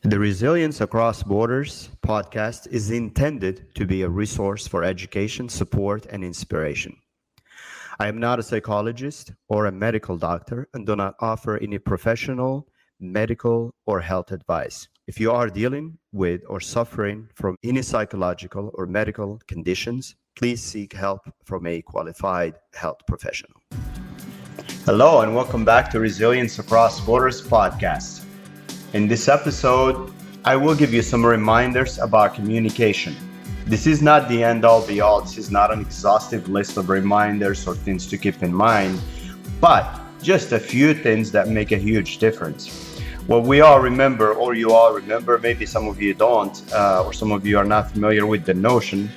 The Resilience Across Borders podcast is intended to be a resource for education, support, and inspiration. I am not a psychologist or a medical doctor and do not offer any professional, medical, or health advice. If you are dealing with or suffering from any psychological or medical conditions, please seek help from a qualified health professional. Hello, and welcome back to Resilience Across Borders podcast. In this episode, I will give you some reminders about communication. This is not the end-all be-all. This is not an exhaustive list of reminders or things to keep in mind, but just a few things that make a huge difference. What we all remember, or you all remember, maybe some of you don't, or some of you are not familiar with the notion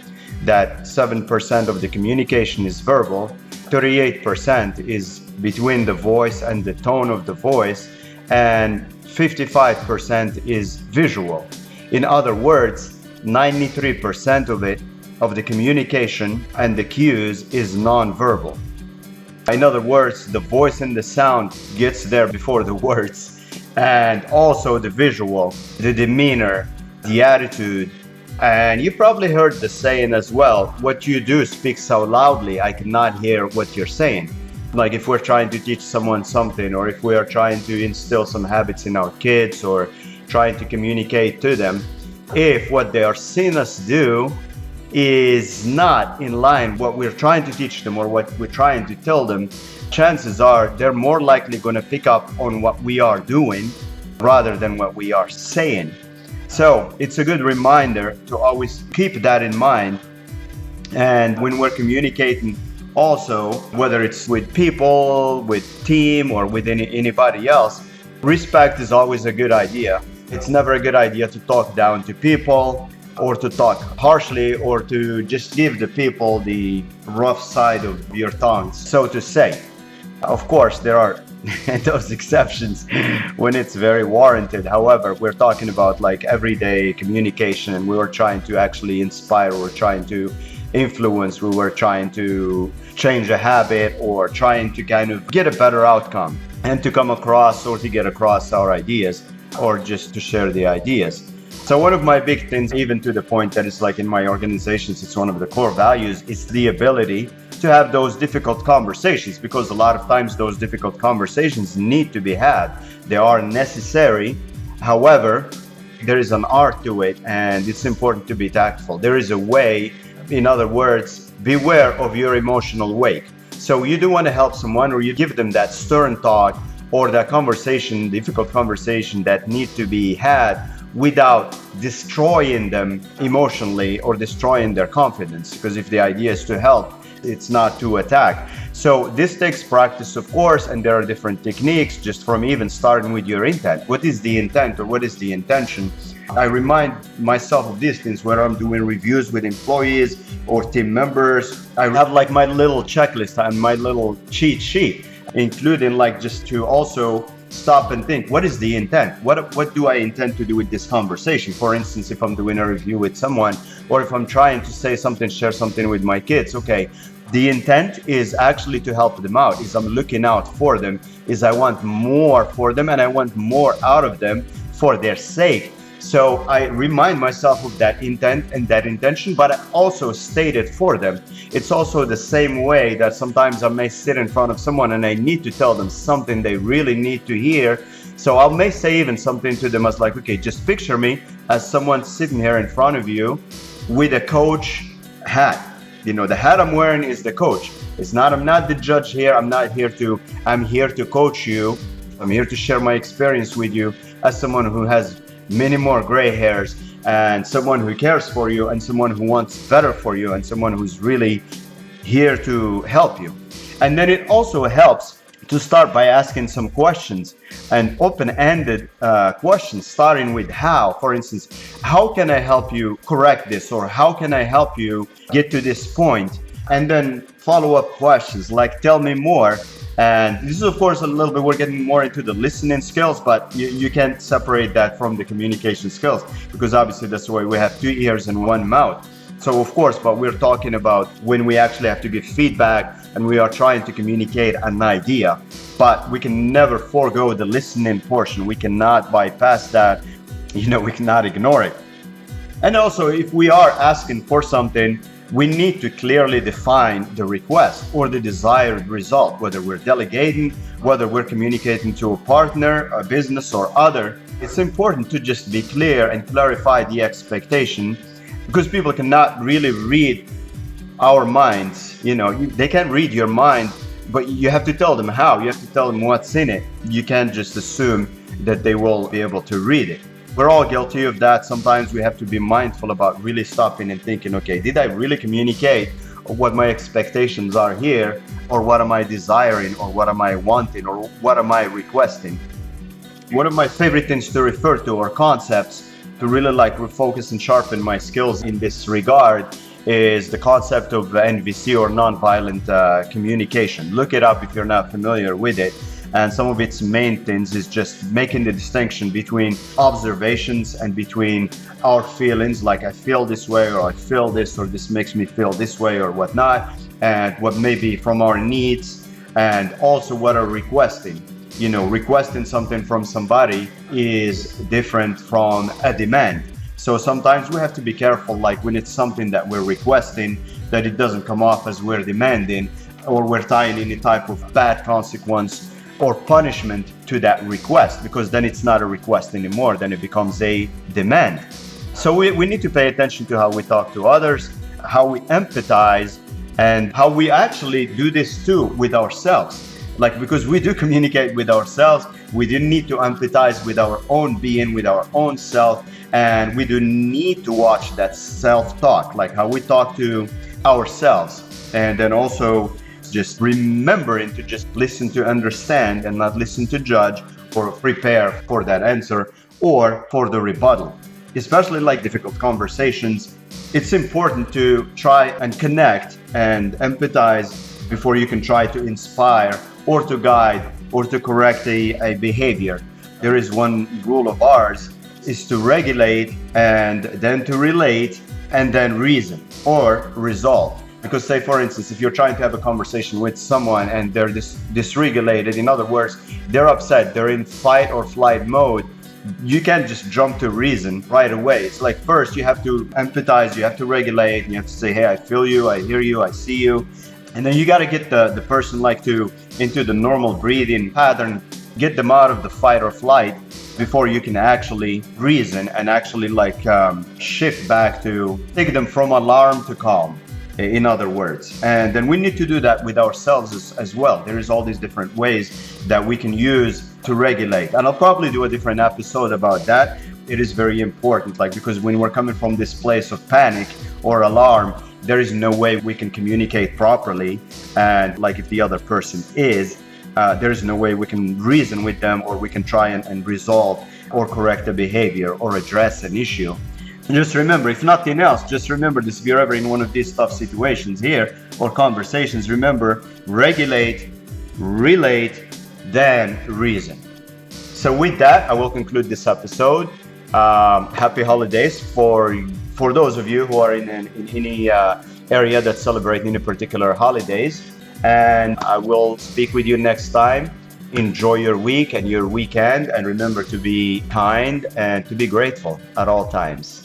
that 7% of the communication is verbal, 38% is between the voice and the tone of the voice, and 55% is visual. In other words, 93% of the communication and the cues is non-verbal. In other words, the voice and the sound gets there before the words, and also the visual, the demeanor, the attitude. And you probably heard the saying as well, what you do speaks so loudly, I cannot hear what you're saying. Like if we're trying to teach someone something, or if we are trying to instill some habits in our kids, or trying to communicate to them, if what they are seeing us do is not in line what we're trying to teach them or what we're trying to tell them, chances are they're more likely going to pick up on what we are doing rather than what we are saying. So it's a good reminder to always keep that in mind. And when we're communicating, also, whether it's with people, with team, or with anybody else, respect is always a good idea. It's never a good idea to talk down to people, or to talk harshly, or to just give the people the rough side of your tongues, so to say. Of course, there are those exceptions when it's very warranted. However, we're talking about like everyday communication, and we were trying to actually inspire, we're trying to influence, we were trying to change a habit, or trying to kind of get a better outcome and to come across or to get across our ideas, or just to share the ideas. So one of my big things, even to the point that it's like in my organizations, it's one of the core values, is the ability to have those difficult conversations, because a lot of times those difficult conversations need to be had. They are necessary. However, there is an art to it, and it's important to be tactful. There is a way. In other words, beware of your emotional wake. So you do want to help someone, or you give them that stern talk or that conversation, difficult conversation that need to be had without destroying them emotionally or destroying their confidence. Because if the idea is to help, it's not to attack. So this takes practice, of course, and there are different techniques, just from even starting with your intent. What is the intent, or what is the intention? I remind myself of these things when I'm doing reviews with employees or team members. I have like my little checklist and my little cheat sheet, including like just to also stop and think, what is the intent? What do I intend to do with this conversation? For instance, if I'm doing a review with someone, or if I'm trying to say something, share something with my kids, okay, the intent is actually to help them out, is I'm looking out for them, is I want more for them, and I want more out of them for their sake. So I remind myself of that intent and that intention, but I also state it for them. It's also the same way that sometimes I may sit in front of someone and I need to tell them something they really need to hear. So I may say even something to them as like, okay, just picture me as someone sitting here in front of you with a coach hat. You know, the hat I'm wearing is the coach. I'm not the judge here. I'm here to coach you. I'm here to share my experience with you as someone who has many more gray hairs, and someone who cares for you, and someone who wants better for you, and someone who's really here to help you. And then it also helps to start by asking some questions, and open-ended questions, starting with how. For instance, how can I help you correct this, or how can I help you get to this point? And then follow-up questions like, tell me more. And this is, of course, a little bit, we're getting more into the listening skills, but you can't separate that from the communication skills, because obviously that's why we have 2 ears and 1 mouth. So of course, but we're talking about when we actually have to give feedback and we are trying to communicate an idea, but we can never forego the listening portion. We cannot bypass that. we cannot ignore it. And also, if we are asking for something, we need to clearly define the request or the desired result, whether we're delegating, whether we're communicating to a partner, a business, or other. It's important to just be clear and clarify the expectation, because people cannot really read our minds. They can't read your mind, but you have to tell them how. You have to tell them what's in it. You can't just assume that they will be able to read it. We're all guilty of that. Sometimes we have to be mindful about really stopping and thinking, okay, did I really communicate what my expectations are here? Or what am I desiring? Or what am I wanting? Or what am I requesting? One of my favorite things to refer to, or concepts, to really refocus and sharpen my skills in this regard, is the concept of NVC, or nonviolent communication. Look it up if you're not familiar with it. And some of its main things is just making the distinction between observations and between our feelings, like I feel this way, or I feel this, or this makes me feel this way, or whatnot, and what may be from our needs, and also what are requesting. Requesting something from somebody is different from a demand. So sometimes we have to be careful, when it's something that we're requesting, that it doesn't come off as we're demanding, or we're tying any type of bad consequence or punishment to that request, because then it's not a request anymore, then it becomes a demand. So we need to pay attention to how we talk to others, how we empathize, and how we actually do this too with ourselves. Because we do communicate with ourselves, we do need to empathize with our own being, with our own self, and we do need to watch that self-talk, how we talk to ourselves. And then also just remembering to just listen to understand and not listen to judge or prepare for that answer or for the rebuttal. Especially difficult conversations, it's important to try and connect and empathize before you can try to inspire or to guide or to correct a behavior. There is one rule of ours, is to regulate and then to relate and then reason or resolve. Because say, for instance, if you're trying to have a conversation with someone and they're dysregulated, in other words, they're upset, they're in fight or flight mode, you can't just jump to reason right away. It's first you have to empathize, you have to regulate, and you have to say, hey, I feel you, I hear you, I see you. And then you got to get the person into the normal breathing pattern, get them out of the fight or flight before you can actually reason and actually shift back to take them from alarm to calm, in other words. And then we need to do that with ourselves as well. There is all these different ways that we can use to regulate. And I'll probably do a different episode about that. It is very important, because when we're coming from this place of panic or alarm, there is no way we can communicate properly. And if the other person is, there is no way we can reason with them, or we can try and resolve or correct a behavior or address an issue. And just remember, if nothing else, just remember this: if you're ever in one of these tough situations here or conversations, remember, regulate, relate, then reason. So with that, I will conclude this episode. Happy holidays for those of you who are in any area that's celebrating any particular holidays. And I will speak with you next time. Enjoy your week and your weekend, and remember to be kind and to be grateful at all times.